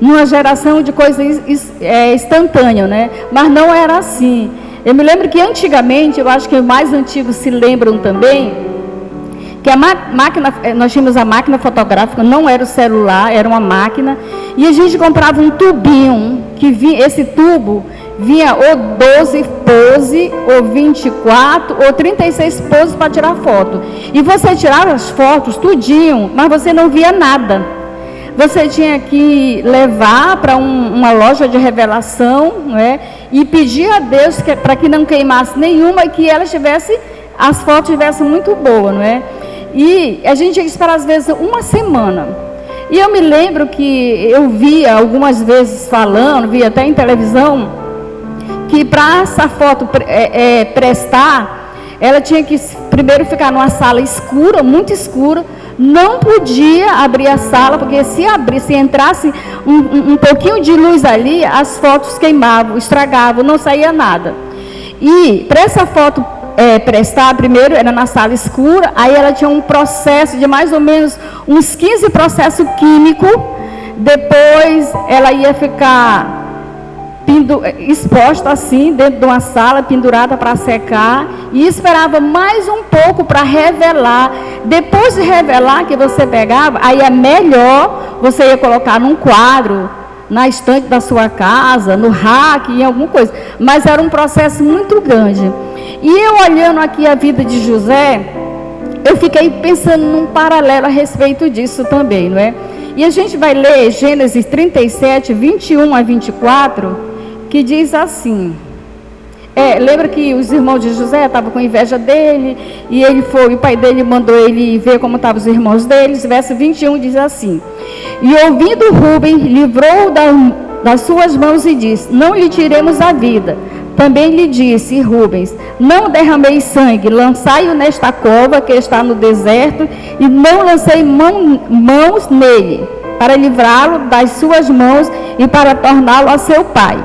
numa geração de coisa instantânea, né? Mas não era assim. Eu me lembro que antigamente, eu acho que os mais antigos se lembram também, que a máquina, nós tínhamos a máquina fotográfica, não era o celular, era uma máquina, e a gente comprava um tubinho, que vinha, esse tubo vinha ou 12 pose, ou 24, ou 36 poses para tirar foto. E você tirava as fotos, tudinho, mas você não via nada. Você tinha que levar para uma loja de revelação, não é? E pedir a Deus para que não queimasse nenhuma e que as fotos estivessem muito boas, não é? E a gente tinha que esperar, às vezes, uma semana. E eu me lembro que eu via algumas vezes falando, via até em televisão, que para essa foto prestar, ela tinha que primeiro ficar numa sala escura, muito escura, não podia abrir a sala, porque se entrasse um pouquinho de luz ali, as fotos queimavam, estragavam, não saía nada. E para essa foto prestar, primeiro era na sala escura, aí ela tinha um processo de mais ou menos uns 15 processos químicos, depois ela ia ficar exposta assim, dentro de uma sala, pendurada para secar, e esperava mais um pouco para revelar. Depois de revelar, que você pegava, aí é melhor, você ia colocar num quadro, na estante da sua casa, no rack, em alguma coisa. Mas era um processo muito grande. E eu olhando aqui a vida de José, eu fiquei pensando num paralelo a respeito disso também, não é? E a gente vai ler Gênesis 37, 21 a 24, que diz assim, lembra que os irmãos de José estavam com inveja dele, e o pai dele mandou ele ver como estavam os irmãos deles. Verso 21 diz assim: e ouvindo Rúben, livrou das suas mãos e disse: não lhe tiremos a vida. Também lhe disse Rúbens: não derramei sangue, lançai-o nesta cova que está no deserto, e não lancei mãos nele, para livrá-lo das suas mãos e para torná-lo a seu pai.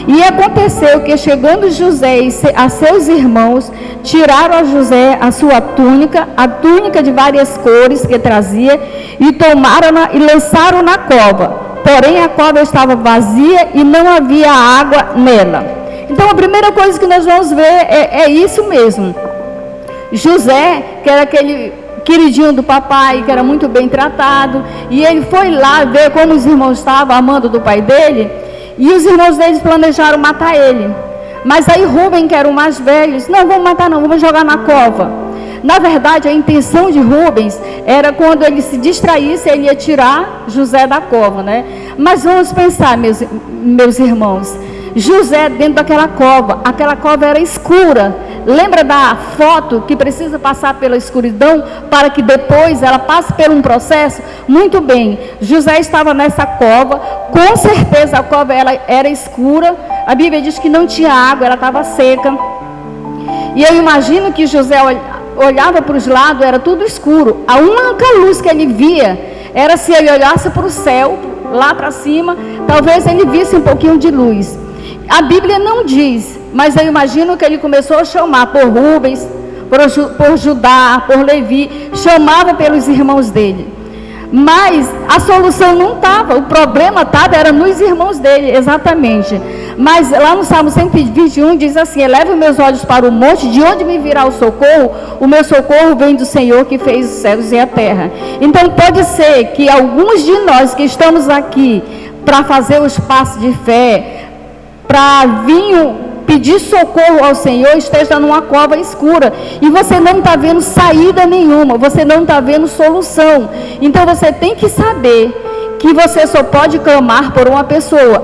E aconteceu que, chegando José a seus irmãos, tiraram a José a sua túnica, a túnica de várias cores que trazia, e tomaram-na e lançaram na cova. Porém, a cova estava vazia e não havia água nela. Então, a primeira coisa que nós vamos ver é isso mesmo. José, que era aquele queridinho do papai, que era muito bem tratado, e ele foi lá ver como os irmãos estavam amando do pai dele, e os irmãos deles planejaram matar ele. Mas aí Rúben, que era o mais velho, disse: não, vamos matar não, vamos jogar na cova. Na verdade, a intenção de Rubens era, quando ele se distraísse, ele ia tirar José da cova, né? Mas vamos pensar, meus irmãos, José dentro daquela cova era escura. Lembra da foto que precisa passar pela escuridão para que depois ela passe por um processo? Muito bem, José estava nessa cova, com certeza a cova era escura, a Bíblia diz que não tinha água, ela estava seca. E eu imagino que José olhava para os lados, era tudo escuro. A única luz que ele via era se ele olhasse para o céu, lá para cima, talvez ele visse um pouquinho de luz. A Bíblia não diz, mas eu imagino que ele começou a chamar por Rubens, por Judá, por Levi, chamava pelos irmãos dele. Mas a solução não estava, o problema estava, era nos irmãos dele, exatamente. Mas lá no Salmo 121 diz assim: eleva os meus olhos para o monte, de onde me virá o socorro? O meu socorro vem do Senhor que fez os céus e a terra. Então pode ser que alguns de nós que estamos aqui para fazer os passos de fé, para vir pedir socorro ao Senhor, esteja numa cova escura, e você não está vendo saída nenhuma, você não está vendo solução. Então você tem que saber que você só pode clamar por uma pessoa,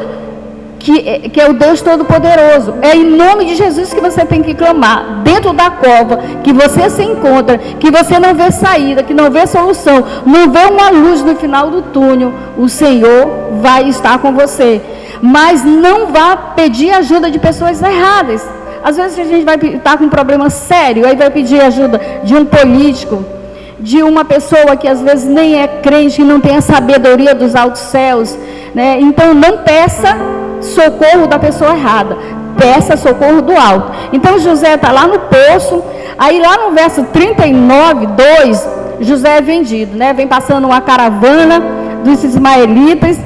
que é o Deus Todo-Poderoso. É em nome de Jesus que você tem que clamar, dentro da cova, que você se encontra, que você não vê saída, que não vê solução, não vê uma luz no final do túnel. O Senhor vai estar com você. Mas não vá pedir ajuda de pessoas erradas. Às vezes a gente vai estar com um problema sério, aí vai pedir ajuda de um político, de uma pessoa que às vezes nem é crente, que não tem a sabedoria dos altos céus, né? Então não peça socorro da pessoa errada, peça socorro do alto. Então José está lá no poço, aí lá no verso 39, 2, José é vendido, né? Vem passando uma caravana dos ismaelitas,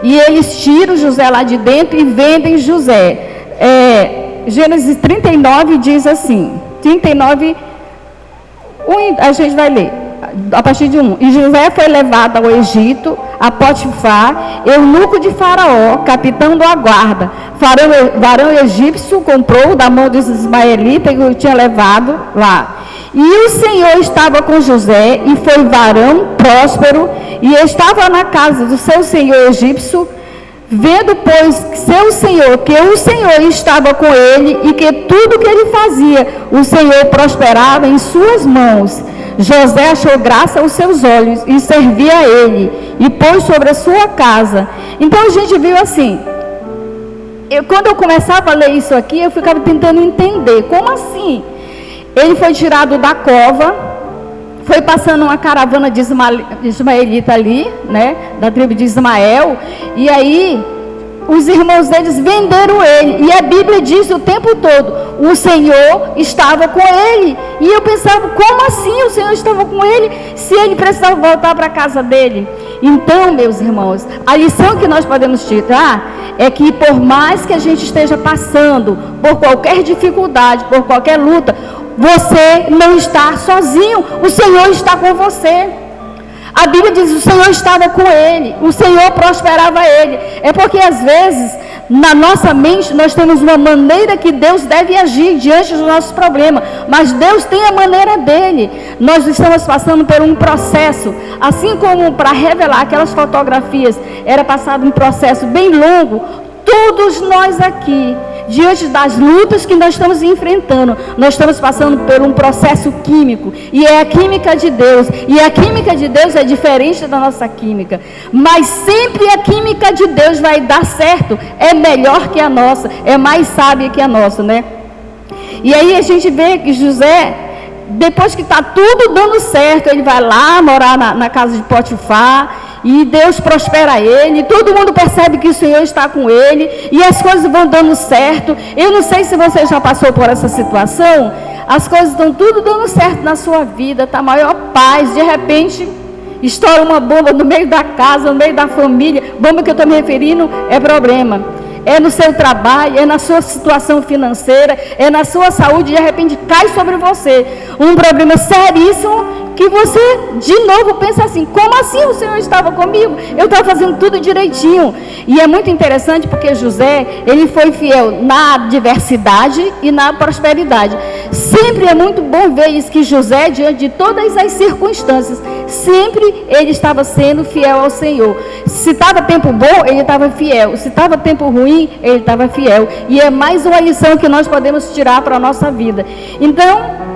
e eles tiram José lá de dentro e vendem José. Gênesis 39 diz assim, 39, a gente vai ler, a partir de 1. E José foi levado ao Egito, a Potifar, eunuco de Faraó, capitão da guarda. Varão egípcio comprou da mão dos ismaelitas que o tinha levado lá. E o Senhor estava com José, e foi varão próspero, e estava na casa do seu senhor egípcio. Vendo, pois, seu senhor, que o Senhor estava com ele, e que tudo que ele fazia, o Senhor prosperava em suas mãos, José achou graça aos seus olhos, e servia a ele, e pôs sobre a sua casa. Então a gente viu assim, quando eu começava a ler isso aqui, eu ficava tentando entender, como assim? Ele foi tirado da cova, foi passando uma caravana de ismaelita ali, né, da tribo de Ismael, e aí os irmãos deles venderam ele, e a Bíblia diz o tempo todo, o Senhor estava com ele, e eu pensava, como assim o Senhor estava com ele, se ele precisava voltar para a casa dele? Então, meus irmãos, a lição que nós podemos tirar é que por mais que a gente esteja passando por qualquer dificuldade, por qualquer luta, você não está sozinho, o Senhor está com você. A Bíblia diz que o Senhor estava com ele, o Senhor prosperava ele. É porque às vezes, na nossa mente, nós temos uma maneira que Deus deve agir diante dos nossos problemas, mas Deus tem a maneira dele. Nós estamos passando por um processo, assim como para revelar aquelas fotografias, era passado um processo bem longo. Todos nós aqui, diante das lutas que nós estamos enfrentando, nós estamos passando por um processo químico, e é a química de Deus, e a química de Deus é diferente da nossa química, mas sempre a química de Deus vai dar certo, é melhor que a nossa, é mais sábia que a nossa, né? E aí a gente vê que José, depois que está tudo dando certo, ele vai lá morar na casa de Potifar, e Deus prospera ele, todo mundo percebe que o Senhor está com ele, e as coisas vão dando certo. Eu não sei se você já passou por essa situação, as coisas estão tudo dando certo na sua vida, está a maior paz, de repente estoura uma bomba no meio da casa, no meio da família. Bomba que eu estou me referindo é problema, é no seu trabalho, é na sua situação financeira, é na sua saúde, de repente cai sobre você um problema seríssimo, que você de novo pensa assim, como assim o Senhor estava comigo? Eu estava fazendo tudo direitinho. E é muito interessante porque José, ele foi fiel na adversidade e na prosperidade. Sempre é muito bom ver isso, que José, diante de todas as circunstâncias, sempre ele estava sendo fiel ao Senhor. Se estava tempo bom, ele estava fiel. Se estava tempo ruim, ele estava fiel. E é mais uma lição que nós podemos tirar para a nossa vida. Então,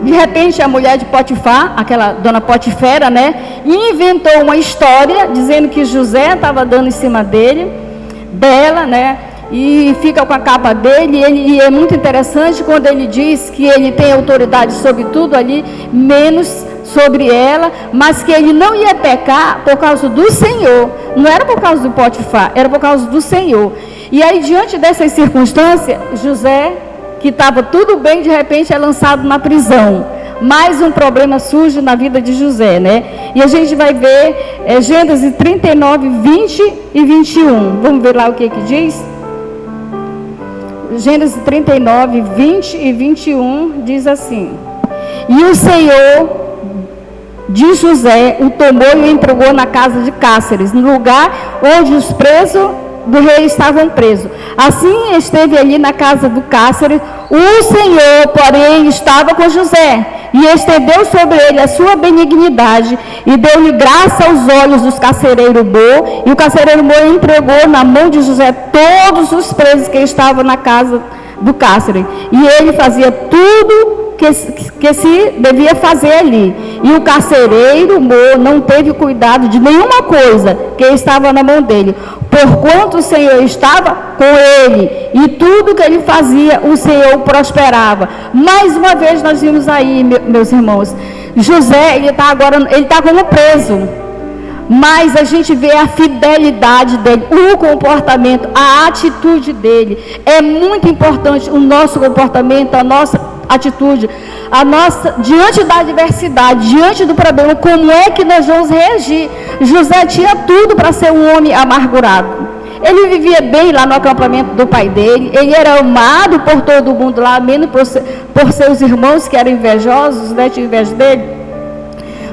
de repente, a mulher de Potifar, aquela dona Potifera, né, inventou uma história dizendo que José estava dando em cima dela, né, e fica com a capa dele. E é muito interessante quando ele diz que ele tem autoridade sobre tudo ali, menos sobre ela, mas que ele não ia pecar por causa do Senhor. Não era por causa do Potifar, era por causa do Senhor. E aí, diante dessas circunstâncias, José, que estava tudo bem, de repente é lançado na prisão. Mais um problema surge na vida de José, né? E a gente vai ver Gênesis 39, 20 e 21. Vamos ver lá o que diz? Gênesis 39, 20 e 21 diz assim: E o Senhor de José o tomou e o entregou na casa de Cáceres, no lugar onde os presos do rei estavam presos. Assim esteve ali na casa do Cáceres. O Senhor, porém, estava com José, e estendeu sobre ele a sua benignidade, e deu-lhe graça aos olhos dos carcereiros bons, e o carcereiro bom entregou na mão de José todos os presos que estavam na casa do Cáceres, e ele fazia tudo que se devia fazer ali. E o carcereiro não teve cuidado de nenhuma coisa que estava na mão dele, porquanto o Senhor estava com ele, e tudo que ele fazia, o Senhor prosperava. Mais uma vez nós vimos aí, meus irmãos, José, ele está como preso, mas a gente vê a fidelidade dele, o comportamento, a atitude dele. É muito importante o nosso comportamento, a nossa atitude, diante da adversidade, diante do problema, como é que nós vamos reagir? José tinha tudo para ser um homem amargurado. Ele vivia bem lá no acampamento do pai dele, ele era amado por todo mundo lá, menos por seus irmãos que eram invejosos, né, tinham inveja dele.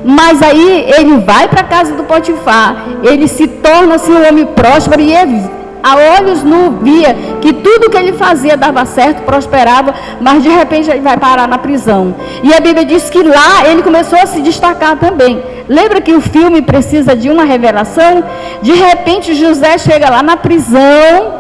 Mas aí ele vai para a casa do Potifar, ele se torna assim um homem próspero e a olhos nu via que tudo que ele fazia dava certo, prosperava, mas de repente ele vai parar na prisão. E a Bíblia diz que lá ele começou a se destacar também. Lembra que o filme precisa de uma revelação? De repente José chega lá na prisão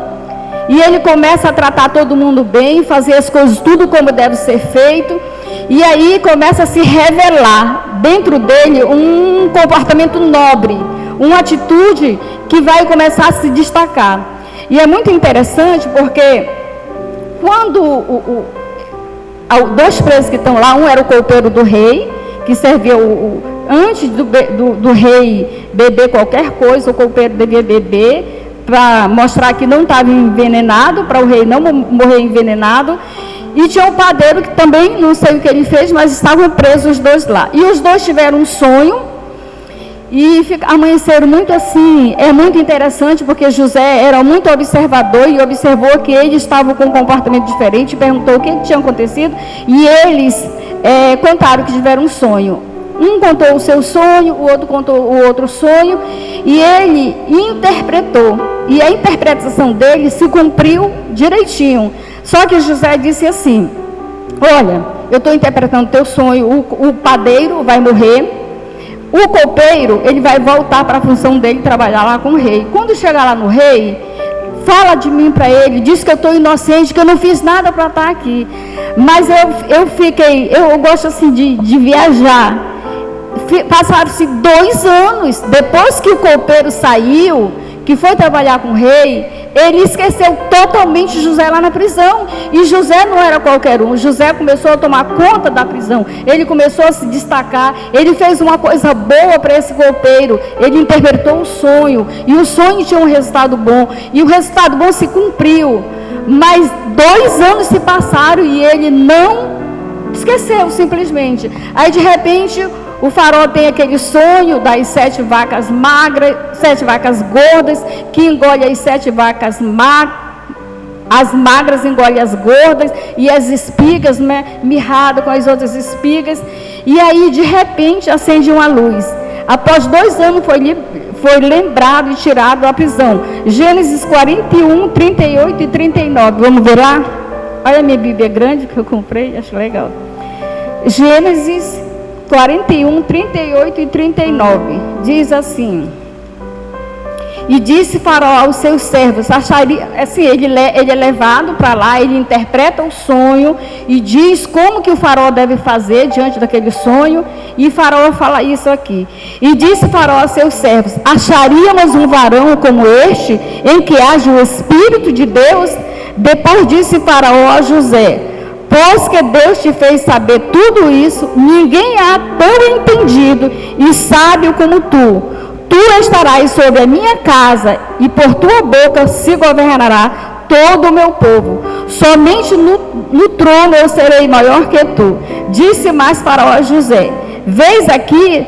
e ele começa a tratar todo mundo bem, fazer as coisas tudo como deve ser feito. E aí começa a se revelar dentro dele um comportamento nobre, uma atitude que vai começar a se destacar. E é muito interessante porque quando dois presos que estão lá, um era o copeiro do rei, que servia antes do rei beber qualquer coisa, o copeiro devia beber para mostrar que não estava envenenado, para o rei não morrer envenenado. E tinha o padeiro que também, não sei o que ele fez, mas estavam presos os dois lá. E os dois tiveram um sonho e amanheceram muito assim. É muito interessante porque José era muito observador e observou que eles estavam com um comportamento diferente, perguntou o que tinha acontecido e eles contaram que tiveram um sonho. Um contou o seu sonho, o outro contou o outro sonho e ele interpretou. E a interpretação dele se cumpriu direitinho. Só que José disse assim: olha, eu estou interpretando teu sonho, o padeiro vai morrer, o copeiro, ele vai voltar para a função dele, trabalhar lá com o rei. Quando chegar lá no rei, fala de mim para ele, diz que eu estou inocente, que eu não fiz nada para estar aqui. Mas eu gosto assim de viajar. Passaram-se 2 anos, depois que o copeiro saiu, que foi trabalhar com o rei, ele esqueceu totalmente José lá na prisão. E José não era qualquer um. José começou a tomar conta da prisão. Ele começou a se destacar. Ele fez uma coisa boa para esse copeiro. Ele interpretou um sonho. E o sonho tinha um resultado bom. E o resultado bom se cumpriu. Mas 2 anos se passaram e ele não esqueceu simplesmente. Aí de repente o faraó tem aquele sonho das 7 vacas magras, 7 vacas gordas, que engole as 7 vacas magras, as magras engolem as gordas, e as espigas, né, mirrada com as outras espigas, e aí de repente acende uma luz. Após 2 anos foi lembrado e tirado da prisão. Gênesis 41, 38 e 39, vamos ver lá? Olha a minha Bíblia grande que eu comprei, acho legal. Gênesis 41, 38 e 39, diz assim: e disse Faraó aos seus servos, acharia, assim, ele é levado para lá, ele interpreta o sonho e diz como que o Faraó deve fazer diante daquele sonho, e Faraó fala isso aqui: e disse Faraó aos seus servos, acharíamos um varão como este, em que haja o Espírito de Deus? Depois disse Faraó a José: pois que Deus te fez saber tudo isso, ninguém há tão entendido e sábio como tu. Tu estarás sobre a minha casa, e por tua boca se governará todo o meu povo. Somente no trono eu serei maior que tu. Disse mais Faraó a José: vês aqui,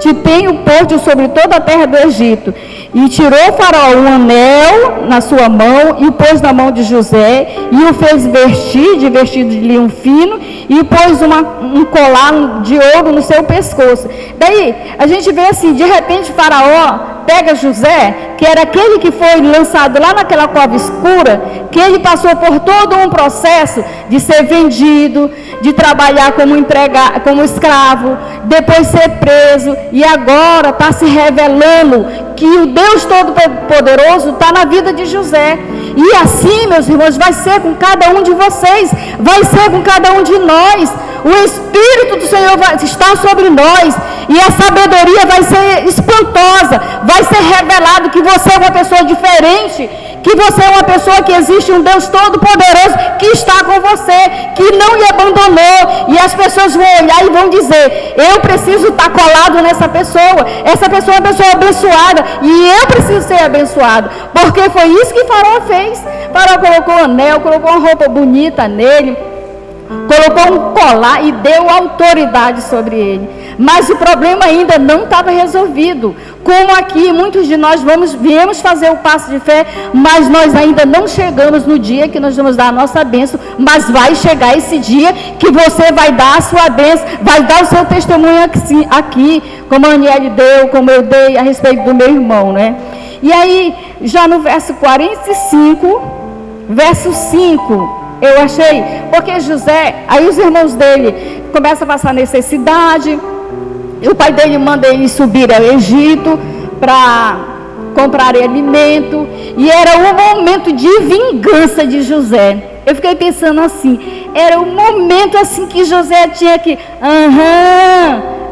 te tenho posto sobre toda a terra do Egito. E tirou Faraó um anel na sua mão e o pôs na mão de José e o fez vestir de vestido de linho fino e pôs um colar de ouro no seu pescoço. Daí a gente vê assim, de repente Faraó pega José, que era aquele que foi lançado lá naquela cova escura, que ele passou por todo um processo de ser vendido, de trabalhar como escravo, depois ser preso, e agora está se revelando que o Deus Todo-Poderoso está na vida de José. E assim, meus irmãos, vai ser com cada um de vocês, vai ser com cada um de nós. O Espírito do Senhor vai estar sobre nós, e a sabedoria vai ser espantosa, vai ser revelado que você é uma pessoa diferente, que você é uma pessoa que existe um Deus Todo-Poderoso que está com você, que não lhe abandonou. E as pessoas vão olhar e vão dizer: eu preciso estar colado nessa pessoa. Essa pessoa é uma pessoa abençoada e eu preciso ser abençoado. Porque foi isso que Faraó fez. Faraó colocou um anel, colocou uma roupa bonita nele, colocou um colar e deu autoridade sobre ele. Mas o problema ainda não estava resolvido. Como aqui, muitos de nós viemos fazer o passo de fé, mas nós ainda não chegamos no dia que nós vamos dar a nossa bênção. Mas vai chegar esse dia que você vai dar a sua bênção, vai dar o seu testemunho aqui, como a Aniele deu, como eu dei a respeito do meu irmão, né? E aí, já no verso 45, verso 5... eu achei, porque José, aí os irmãos dele começam a passar necessidade, e o pai dele manda ele subir ao Egito para comprar alimento, e era o momento de vingança de José. Eu fiquei pensando assim, era o momento assim que José tinha que,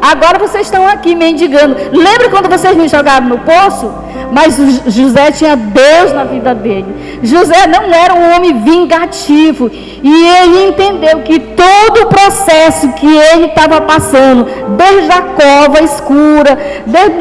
agora vocês estão aqui mendigando. Lembra quando vocês me jogaram no poço? Mas José tinha Deus na vida dele. José não era um homem vingativo. E ele entendeu que todo o processo que ele estava passando, desde a cova escura, desde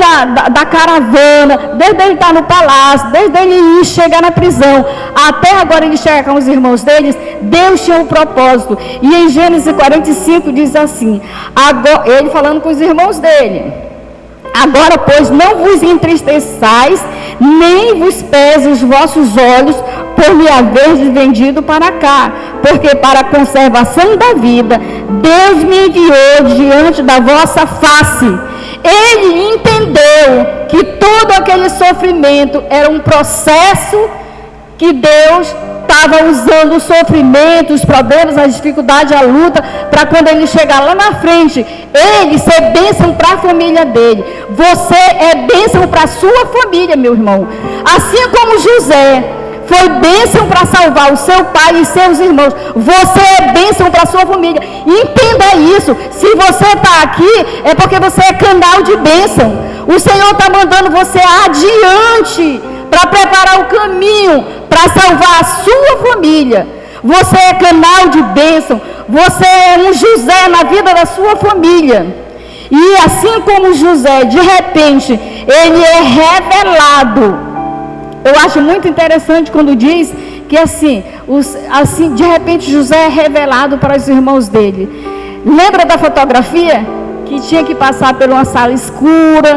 da caravana, desde ele estar no palácio, desde ele ir chegar na prisão, até agora ele chegar com os irmãos deles, Deus tinha um propósito. E em Gênesis 45 diz assim, agora, ele falando com os irmãos dele: agora, pois, não vos entristeçais, nem vos pese os vossos olhos, por me haveres vendido para cá, porque para a conservação da vida, Deus me enviou diante da vossa face. Ele entendeu que todo aquele sofrimento era um processo que Deus estava usando o sofrimento, os problemas, as dificuldades, a luta, para quando ele chegar lá na frente, ele ser bênção para a família dele. Você é bênção para a sua família, meu irmão. Assim como José foi bênção para salvar o seu pai e seus irmãos, você é bênção para a sua família. Entenda isso. Se você está aqui, é porque você é canal de bênção. O Senhor está mandando você adiante para preparar o caminho para salvar a sua família. Você é canal de bênção. Você é um José na vida da sua família. E assim como José, de repente, ele é revelado. Eu acho muito interessante quando diz que assim, de repente José é revelado para os irmãos dele. Lembra da fotografia? Que tinha que passar por uma sala escura,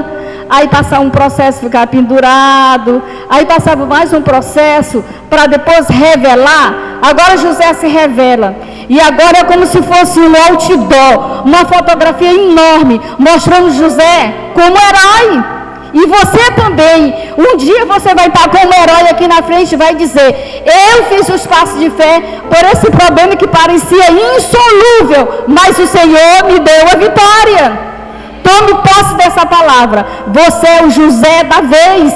aí passar um processo, ficar pendurado, aí passava mais um processo para depois revelar. Agora José se revela, e agora é como se fosse um outdoor, uma fotografia enorme, mostrando José como herói. E você também, um dia você vai estar como herói aqui na frente e vai dizer: eu fiz os passos de fé por esse problema que parecia insolúvel, mas o Senhor me deu a vitória. Tome posse dessa palavra. Você é o José da vez.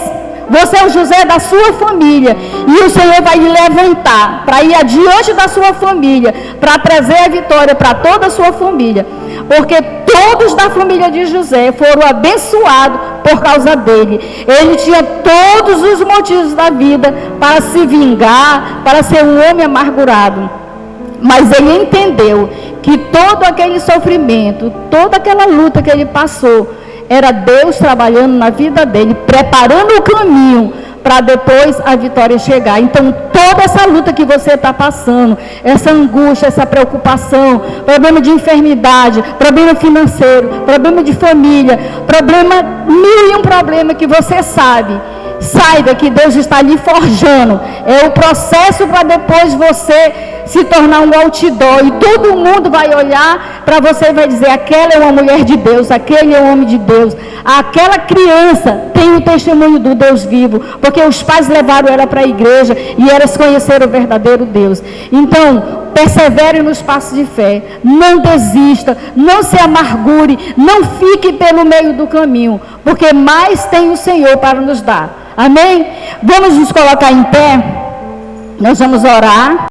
Você é o José da sua família. E o Senhor vai lhe levantar para ir adiante da sua família, para trazer a vitória para toda a sua família. Porque todos da família de José foram abençoados por causa dele. Ele tinha todos os motivos da vida para se vingar, para ser um homem amargurado. Mas ele entendeu que todo aquele sofrimento, toda aquela luta que ele passou, era Deus trabalhando na vida dele, preparando o caminho para depois a vitória chegar. Então, toda essa luta que você está passando, essa angústia, essa preocupação, problema de enfermidade, problema financeiro, problema de família, mil e um problema que você sabe, saiba que Deus está lhe forjando. É o processo para depois você se tornar um outdoor, e todo mundo vai olhar para você e vai dizer: aquela é uma mulher de Deus, aquele é um homem de Deus, aquela criança tem o testemunho do Deus vivo, porque os pais levaram ela para a igreja e elas conheceram o verdadeiro Deus. Então, persevere nos passos de fé, não desista, não se amargure, não fique pelo meio do caminho, porque mais tem o Senhor para nos dar. Amém? Vamos nos colocar em pé, nós vamos orar.